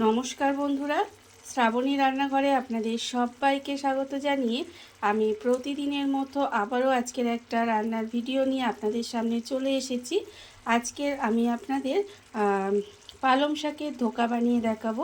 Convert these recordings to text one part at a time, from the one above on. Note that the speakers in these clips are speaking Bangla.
নমস্কার বন্ধুরা, শ্রাবণী রান্নাঘরে আপনাদের সবাইকে স্বাগত জানিয়ে আমি প্রতিদিনের মতো আবারও আজকের একটা রান্নার ভিডিও নিয়ে আপনাদের সামনে চলে এসেছি। আজকের আমি আপনাদের পালং শাকের ধোকা বানিয়ে দেখাবো।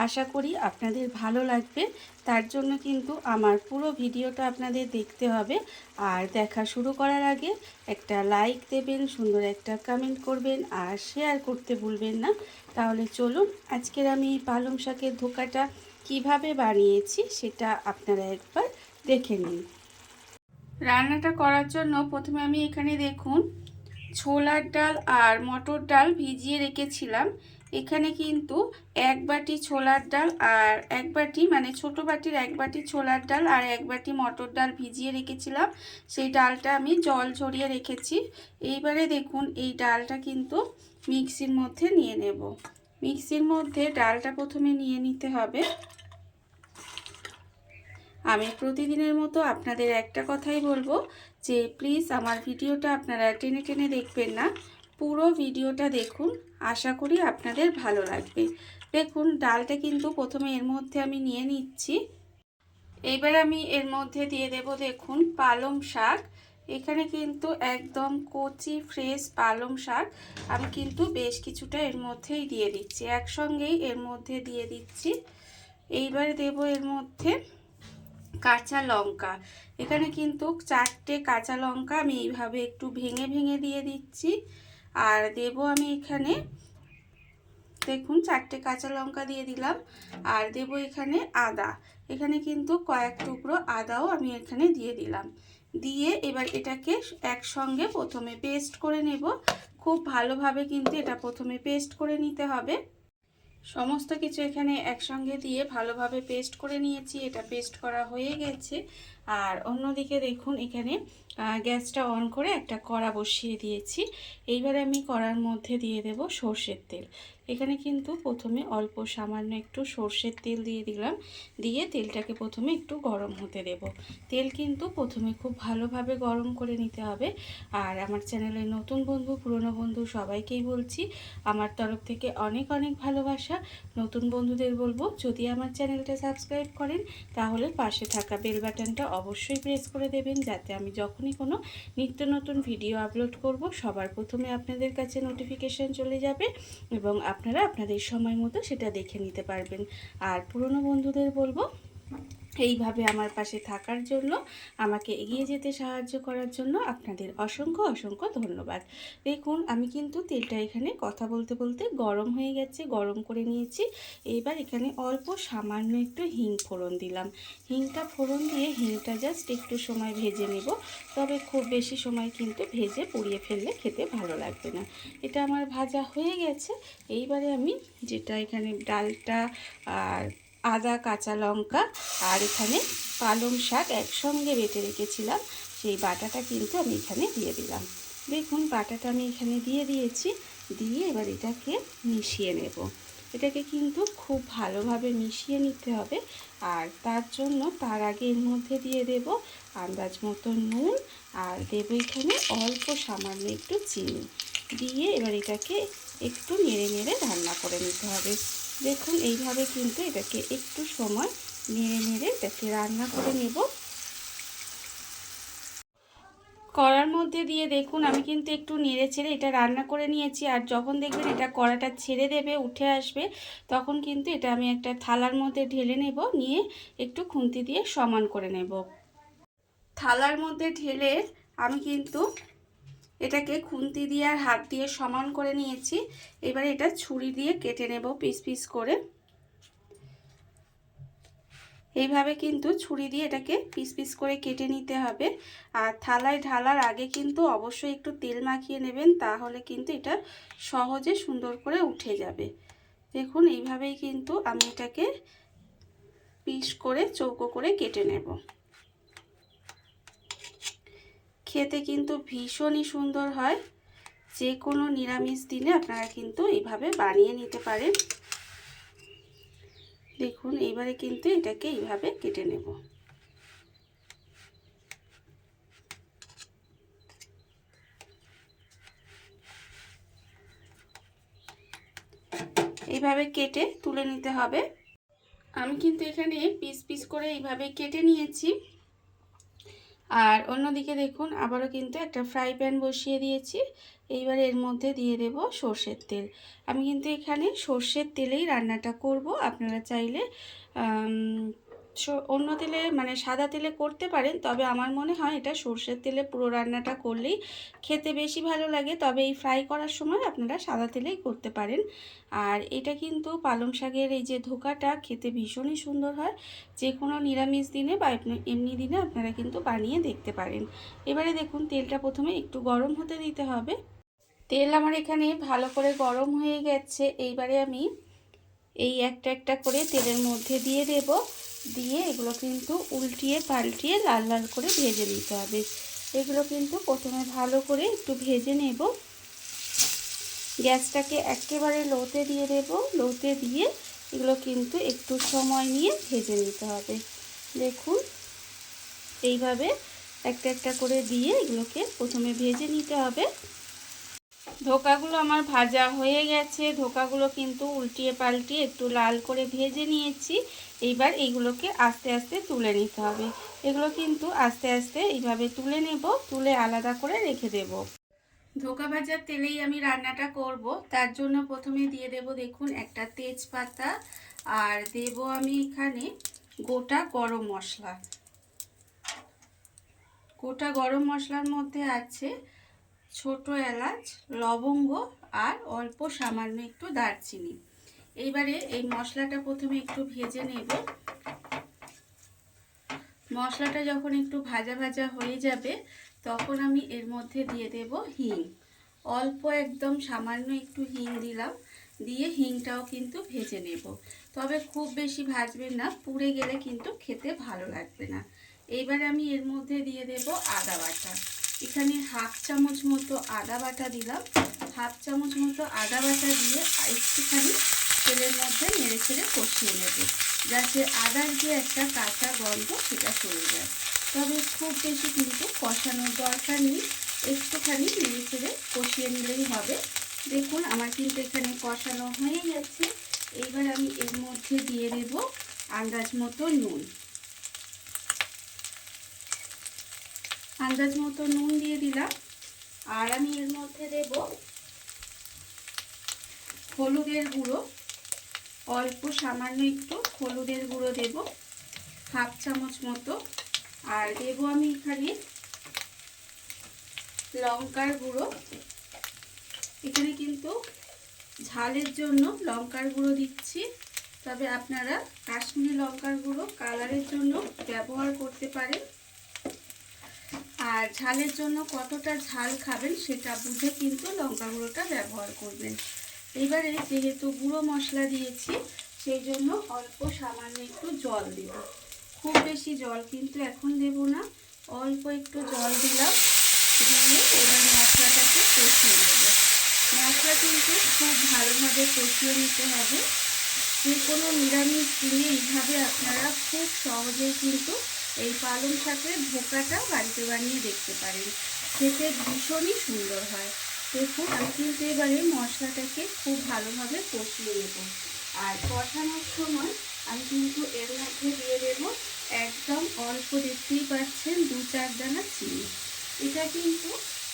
আশা করি আপনাদের ভালো লাগবে। তার জন্য কিন্তু আমার পুরো ভিডিওটা আপনাদের দেখতে হবে। আর দেখা শুরু করার আগে একটা লাইক দেবেন, সুন্দর একটা কমেন্ট করবেন আর শেয়ার করতে ভুলবেন না। তাহলে চলুন আজকের আমি পালং শাকের ধোকাটা কিভাবে বানিয়েছি সেটা আপনারা একবার দেখে নিন। রান্নাটা করার জন্য প্রথমে আমি এখানে দেখুন ছোলার ডাল আর মটর ডাল ভিজিয়ে রেখেছিলাম। এখানে কিন্তু এক বাটি ছোলার ডাল আর এক বাটি মানে ছোট বাটির এক বাটি ছোলার ডাল আর এক বাটি মটর ডাল ভিজিয়ে রেখেছিলাম। সেই ডালটা আমি জল ঝরিয়ে রেখেছি। এইবারে দেখুন এই ডালটা কিন্তু মিক্সির মধ্যে নিয়ে নেব। মিক্সির মধ্যে ডালটা প্রথমে নিয়ে নিতে হবে। আমি প্রতিদিনের মতো আপনাদের একটা কথাই বলবো যে প্লিজ আমার ভিডিওটা আপনারা টেনে টেনে দেখবেন না, পুরো ভিডিওটা দেখুন। আশা করি আপনাদের ভালো লাগবে। দেখুন ডালটা কিন্তু প্রথমে এর মধ্যে আমি নিয়ে নিচ্ছি। এবার আমি এর মধ্যে দিয়ে দেব দেখুন পালং শাক। এখানে কিন্তু একদম কচি ফ্রেশ পালং শাক আমি কিন্তু বেশ কিছুটা এর মধ্যেই দিয়ে দিচ্ছি, একসঙ্গেই এর মধ্যে দিয়ে দিচ্ছি। এইবারে দেব এর মধ্যে কাঁচা লঙ্কা। এখানে কিন্তু 4টে কাঁচা লঙ্কা আমি এইভাবে একটু ভেঙে ভেঙে দিয়ে দিচ্ছি। আর দেব আমি এখানে দেখুন 4টে কাঁচা লঙ্কা দিয়ে দিলাম। আর দেব এখানে আদা। এখানে কিন্তু কয়েক টুকরো আদাও আমি এখানে দিয়ে দিলাম। দিয়ে এবার এটাকে একসঙ্গে প্রথমে পেস্ট করে নেব। খুব ভালোভাবে কিন্তু এটা প্রথমে পেস্ট করে নিতে হবে। সমস্ত কিছু এখানে একসঙ্গে দিয়ে ভালোভাবে পেস্ট করে নিয়েছি। এটা পেস্ট করা হয়ে গেছে। আর অন্যদিকে দেখুন এখানে গ্যাসটা অন করে একটা কড়া বসিয়ে দিয়েছি। এইবারে আমি কড়ার মধ্যে দিয়ে দেব সর্ষের তেল। এখানে কিন্তু প্রথমে অল্প সামান্য একটু সর্ষের তেল দিয়ে দিলাম। দিয়ে তেলটাকে প্রথমে একটু গরম হতে দেব। তেল কিন্তু প্রথমে খুব ভালোভাবে গরম করে নিতে হবে। আর আমার চ্যানেলের নতুন বন্ধু পুরনো বন্ধু সবাইকেই বলছি আমার তরফ থেকে অনেক অনেক ভালোবাসা। নতুন বন্ধুদের বলবো যদি আমার চ্যানেলটা সাবস্ক্রাইব করেন তাহলে পাশে থাকা বেল বাটনটা অবশ্যই প্রেস করে দেবেন, যাতে আমি যখনই কোনো নিত্য নতুন ভিডিও আপলোড করব সবার প্রথমে আপনাদের কাছে নোটিফিকেশান চলে যাবে এবং আপনারা আপনাদের সময় মতো সেটা দেখে নিতে পারবেন। আর পুরনো বন্ধুদের বলবো এইভাবে আমার পাশে থাকার জন্য, আমাকে এগিয়ে যেতে সাহায্য করার জন্য আপনাদের অসংখ্য অসংখ্য ধন্যবাদ। দেখুন আমি কিন্তু তেলটা এখানে কথা বলতে বলতে গরম হয়ে গেছে, গরম করে নিয়েছি। এইবার এখানে অল্প সামান্য একটু হিং ফোড়ন দিলাম। হিংটা ফোড়ন দিয়ে হিংটা জাস্ট একটু সময় ভেজে নেব। তবে খুব বেশি সময় কিন্তু ভেজে পুড়িয়ে ফেললে খেতে ভালো লাগবে না। এটা আমার ভাজা হয়ে গেছে। এইবারে আমি যেটা এখানে ডালটা আর আদা কাঁচা লঙ্কা আর এখানে পালং শাক একসঙ্গে বেটে রেখেছিলাম, সেই বাটাটা কিন্তু আমি এখানে দিয়ে দিলাম। দেখুন বাটাটা আমি এখানে দিয়ে দিয়েছি। দিয়ে এবার এটাকে মিশিয়ে নেব। এটাকে কিন্তু খুব ভালোভাবে মিশিয়ে নিতে হবে। আর তার জন্য তার আগে এর মধ্যে দিয়ে দেব আন্দাজ মতো নুন আর দেব এখানে অল্প সামান্য একটু চিনি। দিয়ে এবার এটাকে একটু নেড়ে নেড়ে রান্না করে নিতে হবে। দেখুন এইভাবে কিন্তু এটাকে একটু সময় নেড়ে নেড়ে এটাকে রান্না করে নেব। কড়ার মধ্যে দিয়ে দেখুন আমি কিন্তু একটু নেড়ে ছেড়ে এটা রান্না করে নিয়েছি। আর যখন দেখবেন এটা কড়াটা ছেড়ে দেবে, উঠে আসবে, তখন কিন্তু এটা আমি একটা থালার মধ্যে ঢেলে নেব। নিয়ে একটু খুন্তি দিয়ে সমান করে নেব। থালার মধ্যে ঢেলে আমি কিন্তু এটাকে খুন্তি দিয়ে আর হাত দিয়ে সমান করে নিয়েছি। এবারে এটা ছুরি দিয়ে কেটে নেব পিস পিস করে। এইভাবে কিন্তু ছুরি দিয়ে এটাকে পিস পিস করে কেটে নিতে হবে। আর থালায় ঢালার আগে কিন্তু অবশ্যই একটু তেল মাখিয়ে নেবেন, তাহলে কিন্তু এটা সহজে সুন্দর করে উঠে যাবে। দেখুন এইভাবেই কিন্তু আমি এটাকে পিস করে চৌকো করে কেটে নেব। খেতে কিন্তু ভীষণই সুন্দর হয়। যে কোনো নিরামিষ দিনে আপনারা কিন্তু এইভাবে বানিয়ে নিতে পারেন। দেখুন এইবারে কিন্তু এটাকে এইভাবে কেটে নেব। এইভাবে কেটে তুলে নিতে হবে। আমি কিন্তু এখানে পিস পিস করে এইভাবে কেটে নিয়েছি। আর অন্যদিকে দেখুন আবারও কিন্তু একটা ফ্রাই প্যান বসিয়ে দিয়েছি। এইবার এর মধ্যে দিয়ে দেব সর্ষের তেল। আমি কিন্তু এখানে সর্ষের তেলেই রান্নাটা করব। আপনারা চাইলে অন্য তেলে মানে সাদা তেলে করতে পারেন, তবে আমার মনে হয় এটা সর্ষের তেলে পুরো রান্নাটা করলেই খেতে বেশি ভালো লাগে। তবে এই ফ্রাই করার সময় আপনারা সাদা তেলেই করতে পারেন। আর এটা কিন্তু পালং শাকের এই যে ধোকাটা খেতে ভীষণই সুন্দর হয়। যে কোনো নিরামিষ দিনে বা এমনি দিনে আপনারা কিন্তু বানিয়ে দেখতে পারেন। এবারে দেখুন তেলটা প্রথমে একটু গরম হতে দিতে হবে। তেল আমার এখানে ভালো করে গরম হয়ে গেছে। এইবারে আমি এই একটা একটা করে তেলের মধ্যে দিয়ে দেব। দিয়ে এগুলো কিন্তু উল্টিয়ে পাল্টিয়ে লাল লাল করে ভেজে নিতে হবে। এগুলো কিন্তু প্রথমে ভালো করে একটু ভেজে নেব। গ্যাসটাকে একেবারে লোতে দিয়ে দেব। লোতে দিয়ে এগুলো কিন্তু একটু সময় নিয়ে ভেজে নিতে হবে। দেখুন এইভাবে একটা একটা করে দিয়ে এগুলোকে প্রথমে ভেজে নিতে হবে। ধোকাগুলো আমার ভাজা হয়ে গেছে। ধোকাগুলো কিন্তু উল্টিয়ে পাল্টিয়ে একটু লাল করে ভেজে নিয়েছি। এইবার এইগুলোকে আস্তে আস্তে তুলে নিতে হবে। এগুলো কিন্তু আস্তে আস্তে এইভাবে তুলে নেব, তুলে আলাদা করে রেখে দেব। ধোকা ভাজার তেলেই আমি রান্নাটা করব। তার জন্য প্রথমে দিয়ে দেব দেখুন একটা তেজপাতা, আর দেব আমি এখানে গোটা গরম মশলা। গোটা গরম মশলার মধ্যে আছে ছোট এলাচ, লবঙ্গ আর অল্প সামান্য একটু দারচিনি। এইবারে এই মশলাটা প্রথমে একটু ভেজে নেব। মশলাটা যখন একটু ভাজা ভাজা হয়ে যাবে তখন আমি এর মধ্যে দিয়ে দেব হিং। অল্প একদম সামান্য একটু হিং দিলাম। দিয়ে হিংটাও কিন্তু ভেজে নেব। তবে খুব বেশি ভাজবেন না, পুড়ে গেলে কিন্তু খেতে ভালো লাগবে না। এইবারে আমি এর মধ্যে দিয়ে দেব আদা বাটা। এখানে হাফ চামচ মতো আদা বাটা দিলাম। হাফ চামচ মতো আদা বাটা দিয়ে একটুখানি তেলের মধ্যে নেড়ে ছেড়ে কষিয়ে নেব, যাতে আদার যে একটা কাঁচা গন্ধ সেটা চলে যায়। তবে খুব বেশি কিন্তু কষানোর দরকার নেই, একটুখানি নেড়ে ছেড়ে কষিয়ে নিলেই হবে। দেখুন আমার কিন্তু এখানে কষানো হয়ে গেছে। এইবার আমি এর মধ্যে দিয়ে দেব আন্দাজ মতো নুন। আন্দাজ মতো নুন দিয়ে দিলাম। আর আমি এর মধ্যে দেব হলুদের গুঁড়ো। অল্প সামান্য একটু হলুদের গুঁড়ো দেব, হাফ চামচ মতো। আর দেব আমি এখানে লঙ্কার গুঁড়ো। এখানে কিন্তু ঝালের জন্য লঙ্কার গুঁড়ো দিচ্ছি, তবে আপনারা কাশ্মীরি লঙ্কার গুঁড়ো কালারের জন্য ব্যবহার করতে পারেন। আর ঝালের জন্য কতটা ঝাল খাবেন সেটা বুঝে কিন্তু লঙ্কা গুঁড়োটা ব্যবহার করবেন। এবারে যেহেতু গুঁড়ো মশলা দিয়েছি সেই জন্য অল্প সামান্য একটু জল দেব। খুব বেশি জল কিন্তু এখন দেব না, অল্প একটু জল দিলাম। দিয়ে এবার মশলাটাকে কষিয়ে নেব। মশলা কিন্তু খুব ভালোভাবে কষিয়ে নিতে হবে। যে কোনো নিরামিষ দিনে এইভাবে আপনারা খুব সহজেই কিন্তু এই পালং শাকের ধোকাটা বাড়িতে বানিয়ে দেখতে পারেন। খেতে ভীষণই সুন্দর হয়। দেখুন আমি কিন্তু এবারে মশলাটাকে খুব ভালোভাবে কষিয়ে নেব। আর কষানোর সময় আমি কিন্তু এর মধ্যে দিয়ে দেবো একদম অল্প, দেখতেই পাচ্ছেন 2-4 দানা চিনি। এটা কিন্তু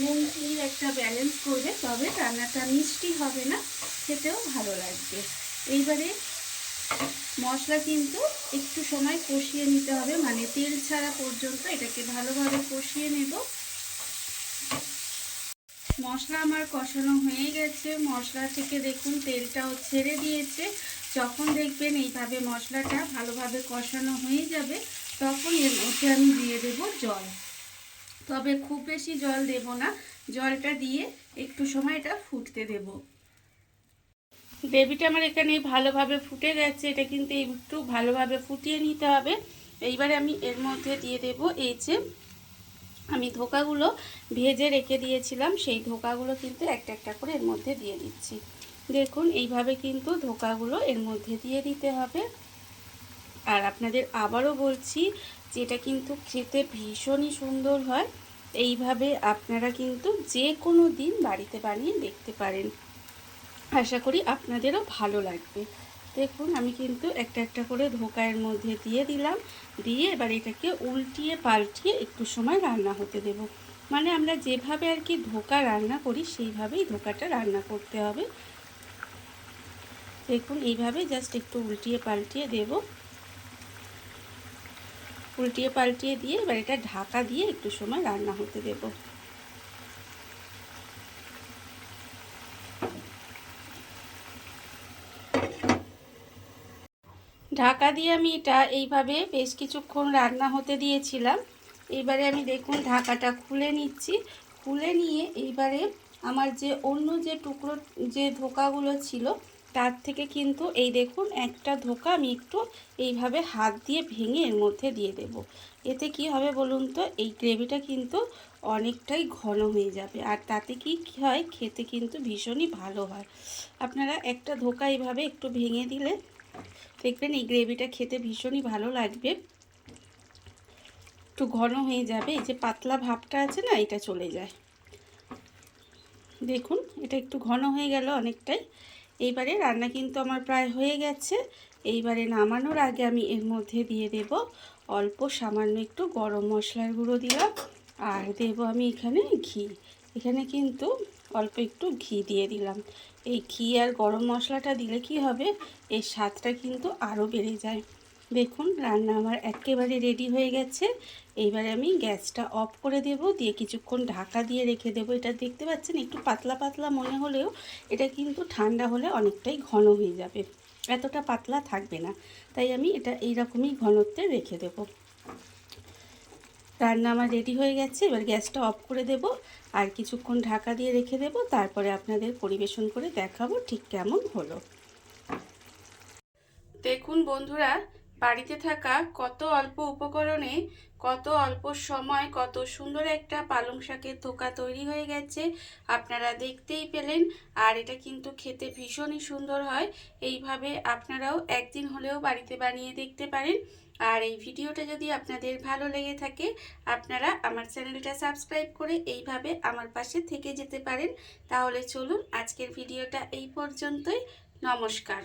নুন চিনির একটা ব্যালেন্স করবে, তবে রান্নাটা মিষ্টি হবে না, খেতেও ভালো লাগবে। এইবারে মশলা কিন্তু একটু সময় কষিয়ে নিতে হবে, মানে তেল ছাড়া পর্যন্ত এটাকে ভালোভাবে কষিয়ে নেব। মশলা আমার কষানো হয়ে গেছে। মশলা থেকে দেখুন তেলটাও ছেড়ে দিয়েছে। যখন দেখবেন এইভাবে মশলাটা ভালোভাবে কষানো হয়ে যাবে তখন এর মধ্যে আমি দিয়ে দেব জল। তবে খুব বেশি জল দেব না, জলটা দিয়ে একটু সময় এটা ফুটতে দেব। গ্রেভিটা আমার এখানে ভালোভাবে ফুটে গেছে। এটা কিন্তু একটু ভালোভাবে ফুটিয়ে নিতে হবে। এইবারে আমি এর মধ্যে দিয়ে দেব এই যে আমি ধোকাগুলো ভেজে রেখে দিয়েছিলাম, সেই ধোকাগুলো কিন্তু একটা একটা করে এর মধ্যে দিয়ে দিচ্ছি। দেখুন এইভাবে কিন্তু ধোকাগুলো এর মধ্যে দিয়ে দিতে হবে। আর আপনাদের আবারও বলছি যে এটা কিন্তু খেতে ভীষণই সুন্দর হয়। এইভাবে আপনারা কিন্তু যে কোনো দিন বাড়িতে বানিয়ে দেখতে পারেন। আশা করি আপনাদেরও ভালো লাগবে। দেখুন আমি কিন্তু একটা একটা করে ধোকার মধ্যে দিয়ে দিলাম, দিয়ে এবার এটাকে উল্টিয়ে পাল্টিয়ে একটু সময় রান্না হতে দেব। মানে আমরা যেভাবে আর কি ধোকা রান্না করি সেইভাবেই ধোকাটা রান্না করতে হবে। দেখুন এইভাবে জাস্ট একটু উল্টিয়ে পাল্টিয়ে দেব, উল্টিয়ে পাল্টিয়ে দিয়ে এবার এটা ঢাকা দিয়ে একটু সময় রান্না হতে দেব। ঢাকা দিয়ে আমি এটা এইভাবে বেশ কিছুক্ষণ রান্না হতে দিয়েছিলাম। এইবারে আমি দেখুন ঢাকাটা খুলে নিচ্ছি। খুলে নিয়ে এইবারে আমার যে অন্য যে টুকরো যে ধোকাগুলো ছিল তার থেকে কিন্তু এই দেখুন একটা ধোকা আমি একটু এইভাবে হাত দিয়ে ভেঙে এর মধ্যে দিয়ে দেব। এতে কি হবে বলুন তো, এই গ্রেভিটা কিন্তু অনেকটাই ঘন হয়ে যাবে, আর তাতে কি হয় খেতে কিন্তু ভীষণই ভালো হয়। আপনারা একটা ধোকা এইভাবে একটু ভেঙে দিলে দেখবেন এই গ্রেভিটা খেতে ভীষণই ভালো লাগবে, একটু ঘন হয়ে যাবে, এই যে পাতলা ভাবটা আছে না এটা চলে যায়। দেখুন এটা একটু ঘন হয়ে গেল অনেকটাই। এইবারে রান্না কিন্তু আমার প্রায় হয়ে গেছে। এইবারে নামানোর আগে আমি এর মধ্যে দিয়ে দেব অল্প সামান্য একটু গরম মশলার গুঁড়ো দিলাম, আর দেব আমি এখানে ঘি। এখানে কিন্তু অল্প একটু ঘি দিয়ে দিলাম। এই ঘি আর গরম মশলাটা দিলে কি হবে, এর স্বাদটা কিন্তু আরও বেড়ে যায়। দেখুন রান্না আমার একেবারে রেডি হয়ে গেছে। এইবারে আমি গ্যাসটা অফ করে দেব, দিয়ে কিছুক্ষণ ঢাকা দিয়ে রেখে দেব। এটা দেখতে পাচ্ছেন একটু পাতলা পাতলা মনে হলেও এটা কিন্তু ঠান্ডা হলে অনেকটাই ঘন হয়ে যাবে, এতটা পাতলা থাকবে না। তাই আমি এটা এইরকমই ঘনত্বে রেখে দেব। রান্না আমার রেডি হয়ে গেছে, এবার গ্যাসটা অফ করে দেব আর কিছুক্ষণ ঢাকা দিয়ে রেখে দেব। তারপরে আপনাদের পরিবেশন করে দেখাবো ঠিক কেমন হলো। দেখুন বন্ধুরা, বাড়িতে থাকা কত অল্প উপকরণে কত অল্প সময় কত সুন্দর একটা পালং শাকের ধোকা তৈরি হয়ে গেছে, আপনারা দেখতেই পেলেন। আর এটা কিন্তু খেতে ভীষণই সুন্দর হয়। এইভাবে আপনারাও একদিন হলেও বাড়িতে বানিয়ে দেখতে পারেন। আর এই ভিডিওটা যদি আপনাদের ভালো লেগে থাকে আপনারা আমার চ্যানেলটা সাবস্ক্রাইব করে এইভাবে আমার পাশে থেকে যেতে পারেন। তাহলে চলুন আজকের ভিডিওটা এই পর্যন্তই। নমস্কার।